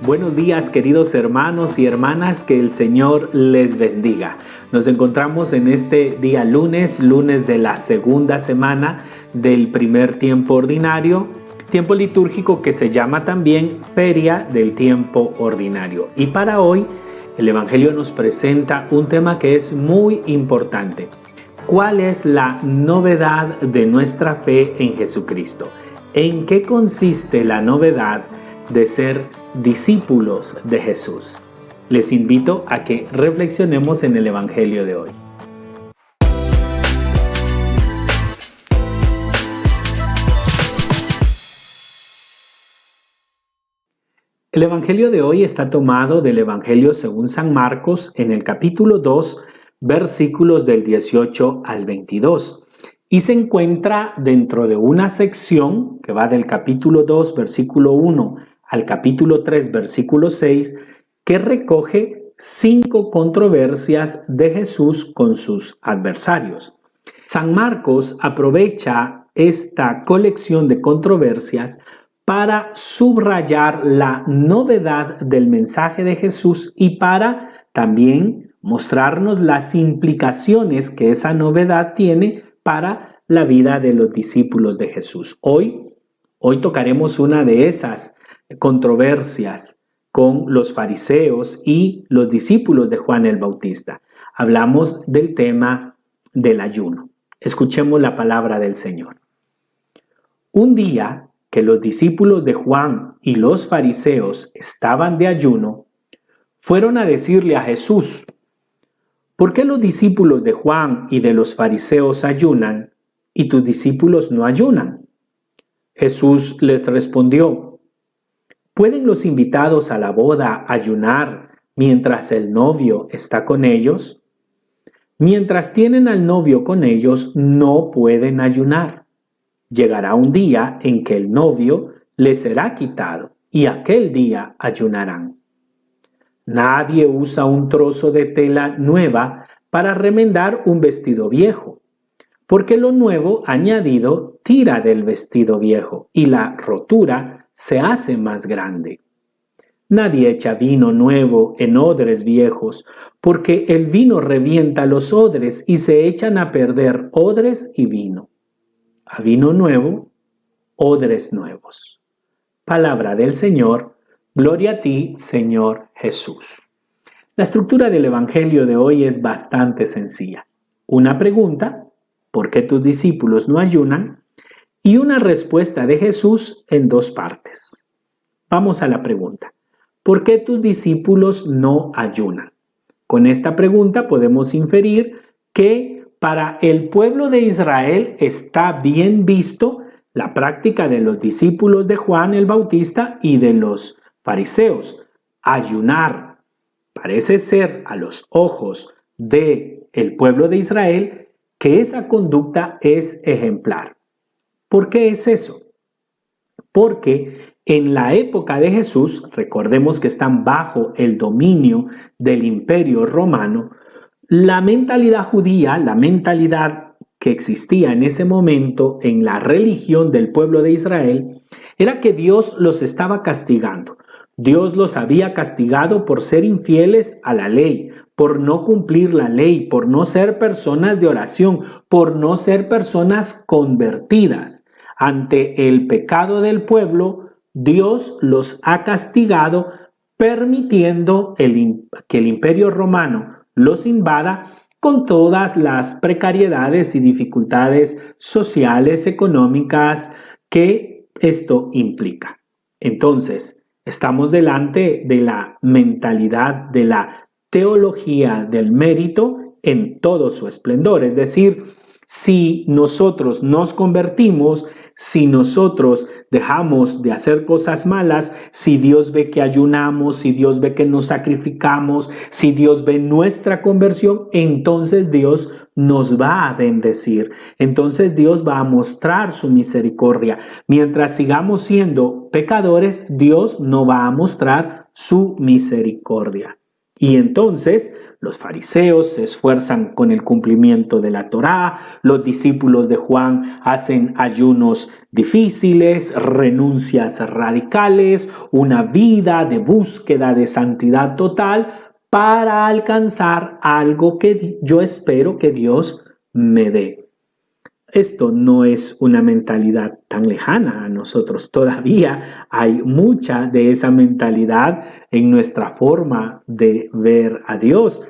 Buenos días, queridos hermanos y hermanas, que el Señor les bendiga. Nos encontramos en este día lunes de la segunda semana del primer tiempo ordinario, tiempo litúrgico que se llama también Feria del Tiempo Ordinario. Y para hoy, el Evangelio nos presenta un tema que es muy importante. ¿Cuál es la novedad de nuestra fe en Jesucristo? ¿En qué consiste la novedad de ser discípulos de Jesús? Les invito a que reflexionemos en el Evangelio de hoy. El Evangelio de hoy está tomado del Evangelio según San Marcos en el capítulo 2, versículos del 18 al 22. Y se encuentra dentro de una sección que va del capítulo 2, versículo 1 al capítulo 3, versículo 6, que recoge 5 controversias de Jesús con sus adversarios. San Marcos aprovecha esta colección de controversias para subrayar la novedad del mensaje de Jesús y para también mostrarnos las implicaciones que esa novedad tiene para la vida de los discípulos de Jesús. Hoy tocaremos una de esas controversias con los fariseos y los discípulos de Juan el Bautista. Hablamos del tema del ayuno. Escuchemos la palabra del Señor. Un día que los discípulos de Juan y los fariseos estaban de ayuno, fueron a decirle a Jesús: ¿por qué los discípulos de Juan y de los fariseos ayunan y tus discípulos no ayunan? Jesús les respondió: ¿pueden los invitados a la boda ayunar mientras el novio está con ellos? Mientras tienen al novio con ellos, no pueden ayunar. Llegará un día en que el novio les será quitado, y aquel día ayunarán. Nadie usa un trozo de tela nueva para remendar un vestido viejo, porque lo nuevo añadido tira del vestido viejo, y la rotura se hace más grande. Nadie echa vino nuevo en odres viejos, porque el vino revienta los odres y se echan a perder odres y vino. A vino nuevo, odres nuevos. Palabra del Señor, gloria a ti, Señor Jesús. La estructura del Evangelio de hoy es bastante sencilla. Una pregunta, ¿por qué tus discípulos no ayunan? Y una respuesta de Jesús en 2 partes. Vamos a la pregunta. ¿Por qué tus discípulos no ayunan? Con esta pregunta podemos inferir que para el pueblo de Israel está bien visto la práctica de los discípulos de Juan el Bautista y de los fariseos. Ayunar parece ser a los ojos del pueblo de Israel que esa conducta es ejemplar. ¿Por qué es eso? Porque en la época de Jesús, recordemos que están bajo el dominio del Imperio Romano, la mentalidad judía, la mentalidad que existía en ese momento en la religión del pueblo de Israel, era que Dios los estaba castigando. Dios los había castigado por ser infieles a la ley, por no cumplir la ley, por no ser personas de oración, por no ser personas convertidas. Ante el pecado del pueblo, Dios los ha castigado permitiendo que el Imperio Romano los invada con todas las precariedades y dificultades sociales, económicas que esto implica. Entonces, estamos delante de la mentalidad de la teología del mérito en todo su esplendor. Es decir, si nosotros nos convertimos, si nosotros dejamos de hacer cosas malas, si Dios ve que ayunamos, si Dios ve que nos sacrificamos, si Dios ve nuestra conversión, entonces Dios nos va a bendecir. Entonces Dios va a mostrar su misericordia. Mientras sigamos siendo pecadores, Dios no va a mostrar su misericordia. Y entonces los fariseos se esfuerzan con el cumplimiento de la Torá, los discípulos de Juan hacen ayunos difíciles, renuncias radicales, una vida de búsqueda de santidad total para alcanzar algo que yo espero que Dios me dé. Esto no es una mentalidad tan lejana a nosotros. Todavía hay mucha de esa mentalidad en nuestra forma de ver a Dios.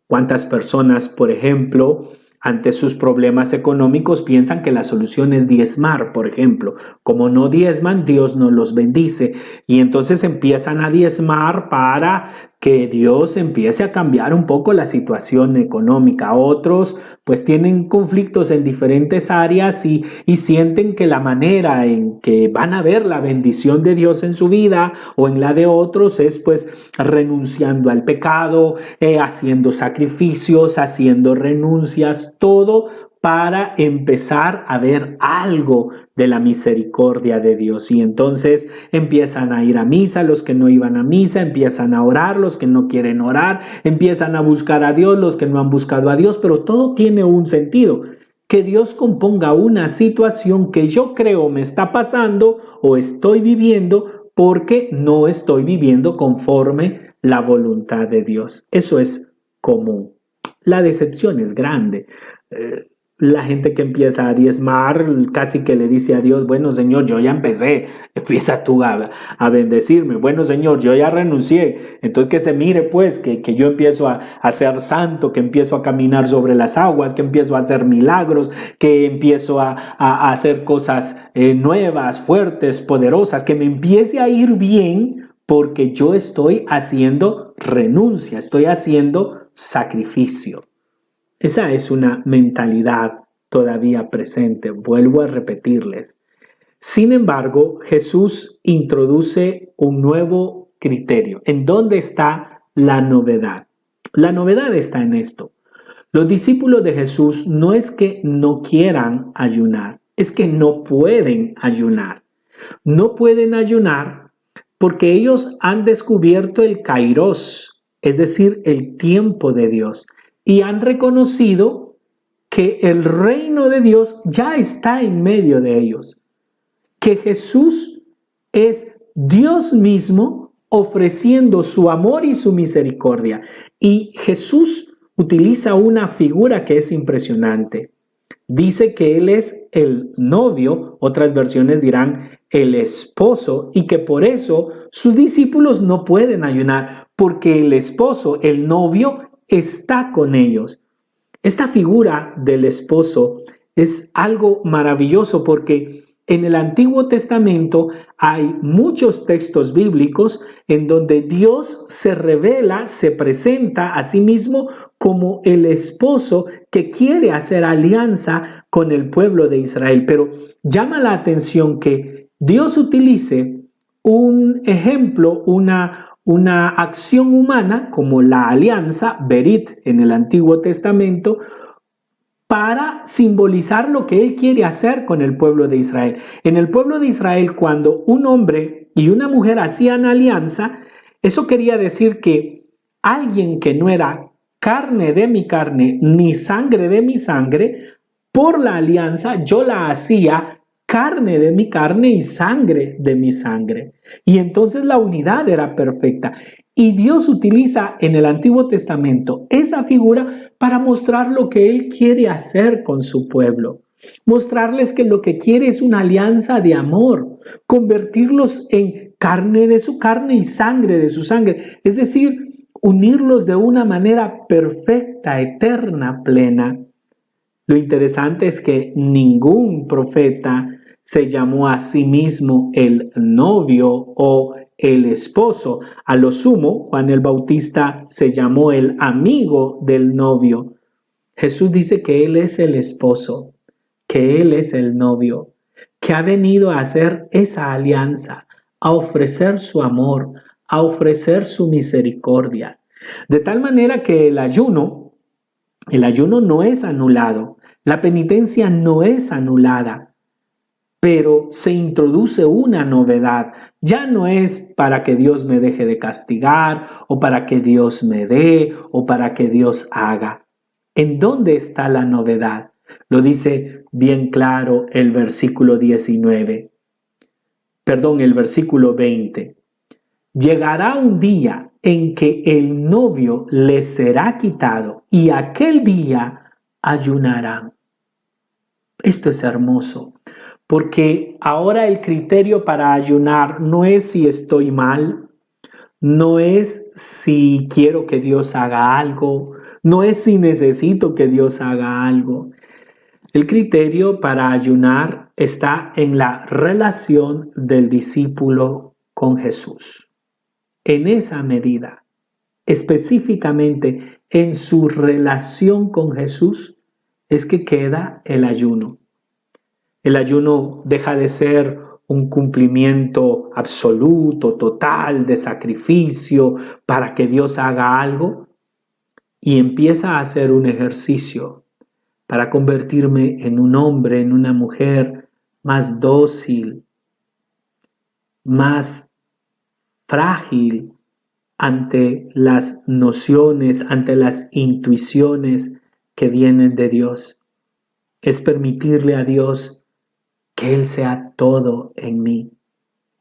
¿Cuántas personas, por ejemplo, ante sus problemas económicos piensan que la solución es diezmar, por ejemplo? Como no diezman, Dios no los bendice. Y entonces empiezan a diezmar para que Dios empiece a cambiar un poco la situación económica. Otros pues tienen conflictos en diferentes áreas y sienten que la manera en que van a ver la bendición de Dios en su vida o en la de otros es pues renunciando al pecado, haciendo sacrificios, haciendo renuncias, todo para empezar a ver algo de la misericordia de Dios. Y entonces empiezan a ir a misa los que no iban a misa, empiezan a orar los que no quieren orar, empiezan a buscar a Dios los que no han buscado a Dios, pero todo tiene un sentido. Que Dios componga una situación que yo creo me está pasando o estoy viviendo porque no estoy viviendo conforme la voluntad de Dios. Eso es común. La decepción es grande. La gente que empieza a diezmar casi que le dice a Dios, bueno Señor, yo ya empecé, empieza tú a bendecirme, bueno Señor, yo ya renuncié, entonces que se mire pues que yo empiezo a ser santo, que empiezo a caminar sobre las aguas, que empiezo a hacer milagros, que empiezo a hacer cosas nuevas, fuertes, poderosas, que me empiece a ir bien porque yo estoy haciendo renuncia, estoy haciendo sacrificio. Esa es una mentalidad todavía presente, vuelvo a repetirles. Sin embargo, Jesús introduce un nuevo criterio. ¿En dónde está la novedad? La novedad está en esto. Los discípulos de Jesús no es que no quieran ayunar, es que no pueden ayunar. No pueden ayunar porque ellos han descubierto el kairos, es decir, el tiempo de Dios, y han reconocido que el reino de Dios ya está en medio de ellos, que Jesús es Dios mismo ofreciendo su amor y su misericordia. Y Jesús utiliza una figura que es impresionante. Dice que Él es el novio, otras versiones dirán el esposo, y que por eso sus discípulos no pueden ayunar, porque el esposo, el novio, está con ellos. Esta figura del esposo es algo maravilloso porque en el Antiguo Testamento hay muchos textos bíblicos en donde Dios se revela, se presenta a sí mismo como el esposo que quiere hacer alianza con el pueblo de Israel. Pero llama la atención que Dios utilice un ejemplo, una acción humana como la alianza, Berit, en el Antiguo Testamento, para simbolizar lo que Él quiere hacer con el pueblo de Israel. En el pueblo de Israel, cuando un hombre y una mujer hacían alianza, eso quería decir que alguien que no era carne de mi carne, ni sangre de mi sangre, por la alianza yo la hacía carne de mi carne y sangre de mi sangre. Y entonces la unidad era perfecta. Y Dios utiliza en el Antiguo Testamento esa figura para mostrar lo que Él quiere hacer con su pueblo. Mostrarles que lo que quiere es una alianza de amor, convertirlos en carne de su carne y sangre de su sangre. Es decir, unirlos de una manera perfecta, eterna, plena. Lo interesante es que ningún profeta se llamó a sí mismo el novio o el esposo. A lo sumo, Juan el Bautista se llamó el amigo del novio. Jesús dice que Él es el esposo, que Él es el novio, que ha venido a hacer esa alianza, a ofrecer su amor, a ofrecer su misericordia. De tal manera que el ayuno no es anulado, la penitencia no es anulada, pero se introduce una novedad. Ya no es para que Dios me deje de castigar o para que Dios me dé o para que Dios haga. ¿En dónde está la novedad? Lo dice bien claro el versículo 19. Perdón, el versículo 20. Llegará un día en que el novio les será quitado y aquel día ayunarán. Esto es hermoso, porque ahora el criterio para ayunar no es si estoy mal, no es si quiero que Dios haga algo, no es si necesito que Dios haga algo. El criterio para ayunar está en la relación del discípulo con Jesús. En esa medida, específicamente en su relación con Jesús, es que queda el ayuno. El ayuno deja de ser un cumplimiento absoluto, total, de sacrificio para que Dios haga algo y empieza a ser un ejercicio para convertirme en un hombre, en una mujer más dócil, más frágil ante las nociones, ante las intuiciones que vienen de Dios. Es permitirle a Dios que Él sea todo en mí.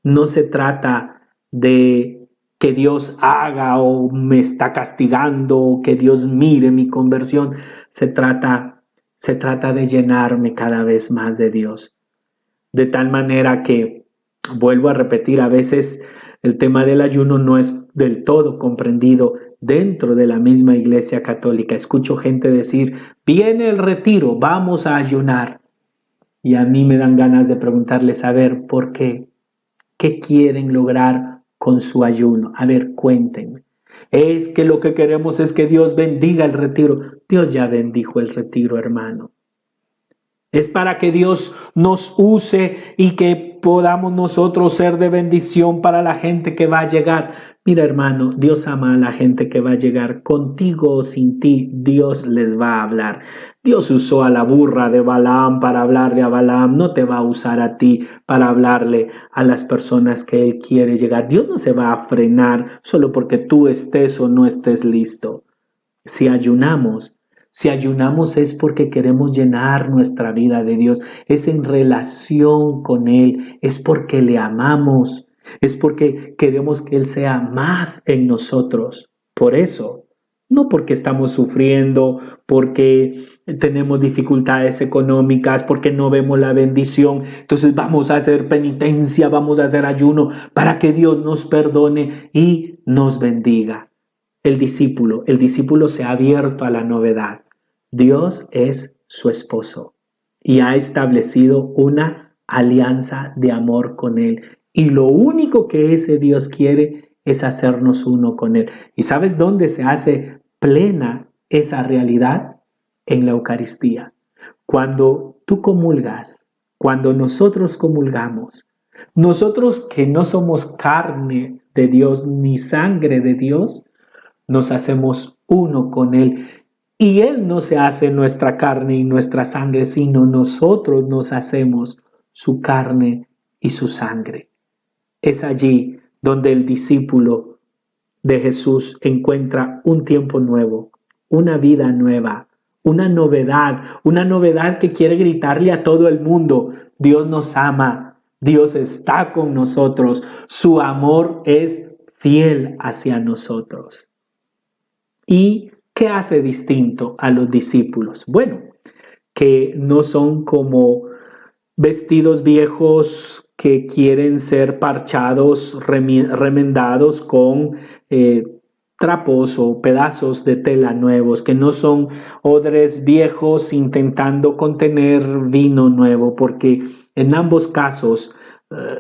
No se trata de que Dios haga o me está castigando o que Dios mire mi conversión. Se trata de llenarme cada vez más de Dios. De tal manera que, vuelvo a repetir, a veces el tema del ayuno no es del todo comprendido dentro de la misma Iglesia Católica. Escucho gente decir, viene el retiro, vamos a ayunar. Y a mí me dan ganas de preguntarles, a ver, ¿por qué? ¿Qué quieren lograr con su ayuno? A ver, cuéntenme. Es que lo que queremos es que Dios bendiga el retiro. Dios ya bendijo el retiro, hermano. Es para que Dios nos use y que podamos nosotros ser de bendición para la gente que va a llegar. Mira, hermano, Dios ama a la gente que va a llegar. Contigo o sin ti, Dios les va a hablar. Dios usó a la burra de Balaam para hablarle a Balaam. No te va a usar a ti para hablarle a las personas que Él quiere llegar. Dios no se va a frenar solo porque tú estés o no estés listo. Si ayunamos es porque queremos llenar nuestra vida de Dios, es en relación con Él, es porque le amamos, es porque queremos que Él sea más en nosotros. Por eso, no porque estamos sufriendo, porque tenemos dificultades económicas, porque no vemos la bendición. Entonces vamos a hacer penitencia, vamos a hacer ayuno para que Dios nos perdone y nos bendiga. El discípulo se ha abierto a la novedad. Dios es su esposo y ha establecido una alianza de amor con Él. Y lo único que ese Dios quiere es hacernos uno con Él. ¿Y sabes dónde se hace plena esa realidad? En la Eucaristía. Cuando tú comulgas, cuando nosotros comulgamos, nosotros que no somos carne de Dios ni sangre de Dios, nos hacemos uno con Él. Y Él no se hace nuestra carne y nuestra sangre, sino nosotros nos hacemos su carne y su sangre. Es allí donde el discípulo de Jesús encuentra un tiempo nuevo, una vida nueva, una novedad que quiere gritarle a todo el mundo: Dios nos ama, Dios está con nosotros, su amor es fiel hacia nosotros. ¿Y qué hace distinto a los discípulos? Bueno, que no son como vestidos viejos que quieren ser parchados, remendados con trapos o pedazos de tela nuevos, que no son odres viejos intentando contener vino nuevo, porque en ambos casos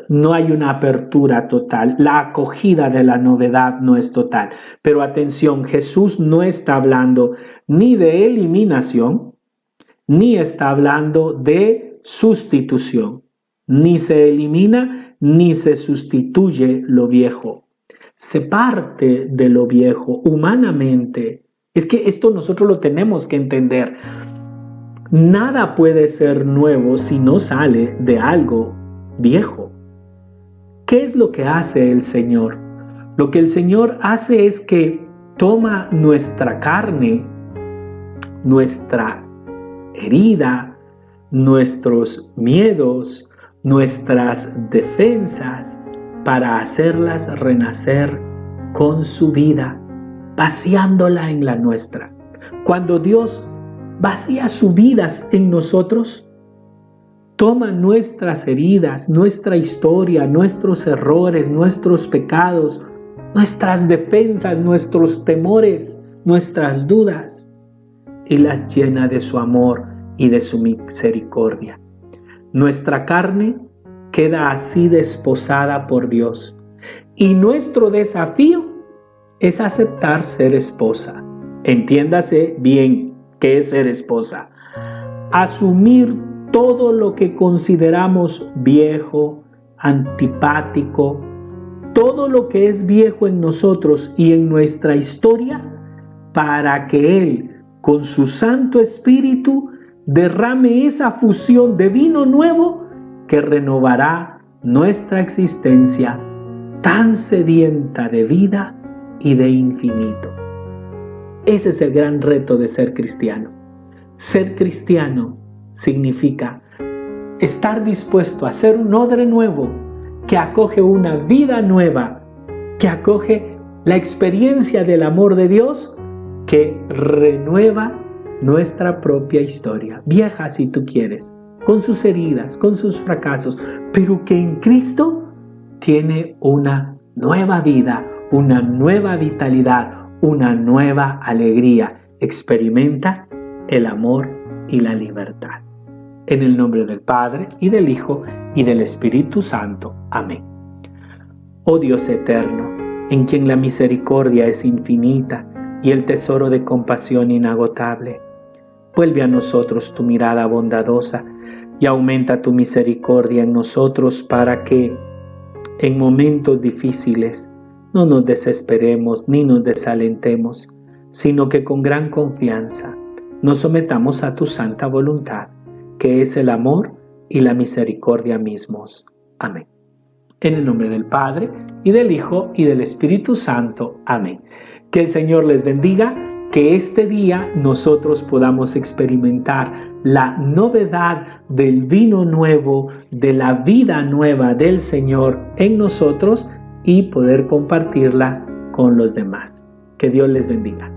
no hay una apertura total, la acogida de la novedad no es total. Pero atención, Jesús no está hablando ni de eliminación, ni está hablando de sustitución. Ni se elimina ni se sustituye lo viejo. Se parte de lo viejo humanamente. Es que esto nosotros lo tenemos que entender. Nada puede ser nuevo si no sale de algo viejo. ¿Qué es lo que hace el Señor? Lo que el Señor hace es que toma nuestra carne, nuestra herida, nuestros miedos, nuestras defensas, para hacerlas renacer con su vida, vaciándola en la nuestra. Cuando Dios vacía su vida en nosotros, toma nuestras heridas, nuestra historia, nuestros errores, nuestros pecados, nuestras defensas, nuestros temores, nuestras dudas, y las llena de su amor y de su misericordia. Nuestra carne queda así desposada por Dios, y nuestro desafío es aceptar ser esposa. Entiéndase bien qué es ser esposa. Asumir todo lo que consideramos viejo, antipático, todo lo que es viejo en nosotros y en nuestra historia, para que Él, con su Santo Espíritu, derrame esa fusión de vino nuevo que renovará nuestra existencia tan sedienta de vida y de infinito. Ese es el gran reto de ser cristiano. Ser cristiano significa estar dispuesto a ser un odre nuevo que acoge una vida nueva, que acoge la experiencia del amor de Dios, que renueva nuestra propia historia, vieja si tú quieres, con sus heridas, con sus fracasos, pero que en Cristo tiene una nueva vida, una nueva vitalidad, una nueva alegría. Experimenta el amor y la libertad. En el nombre del Padre, y del Hijo, y del Espíritu Santo. Amén. Oh Dios eterno, en quien la misericordia es infinita y el tesoro de compasión inagotable, vuelve a nosotros tu mirada bondadosa y aumenta tu misericordia en nosotros, para que en momentos difíciles no nos desesperemos ni nos desalentemos, sino que con gran confianza nos sometamos a tu santa voluntad, que es el amor y la misericordia mismos. Amén. En el nombre del Padre, y del Hijo, y del Espíritu Santo. Amén. Que el Señor les bendiga, que este día nosotros podamos experimentar la novedad del vino nuevo, de la vida nueva del Señor en nosotros, y poder compartirla con los demás. Que Dios les bendiga.